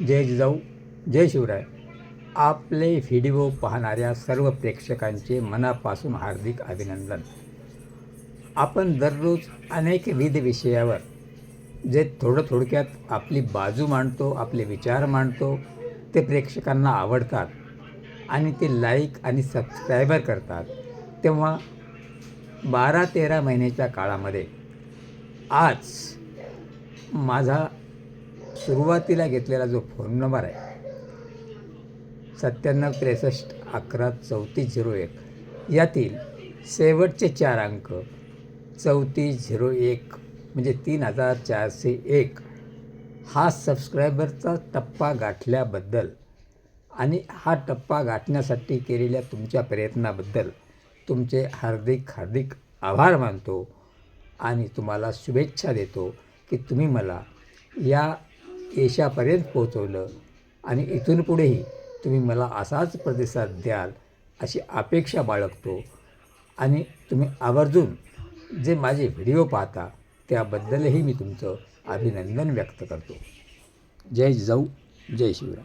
जय जिजाऊ, जय शिवराय. आपले व्हिडिओ पाहणाऱ्या सर्व प्रेक्षकांचे मनापासून हार्दिक अभिनंदन. आपण दररोज अनेक विविध विषयावर जे थोडक्यात आपली बाजू मांडतो, आपले विचार मांडतो, ते प्रेक्षकांना आवडतात आणि ते लाईक आणि सबस्क्रायबर करतात. तेव्हा 12-13 महिन्याच्या काळामध्ये आज माझा सुरुवातीला घेतलेला जो फोन नंबर आहे 9763113401, यातील शेवटचे 4 अंक 3401 म्हणजे 3401 हा सबस्क्रायबरचा टप्पा गाठल्याबद्दल आणि हा टप्पा गाठण्यासाठी केलेल्या तुमच्या प्रयत्नाबद्दल तुमचे हार्दिक आभार मानतो आणि तुम्हाला शुभेच्छा देतो की तुम्ही मला या यशापर्यंत पोहोचवलं आणि इथून पुढेही तुम्ही मला असाच प्रतिसाद द्याल अशी अपेक्षा बाळगतो. आणि तुम्ही आवर्जून जे माझे व्हिडिओ पाहता त्याबद्दलही मी तुमचं अभिनंदन व्यक्त करतो. जय जिजाऊ, जय शिवराय.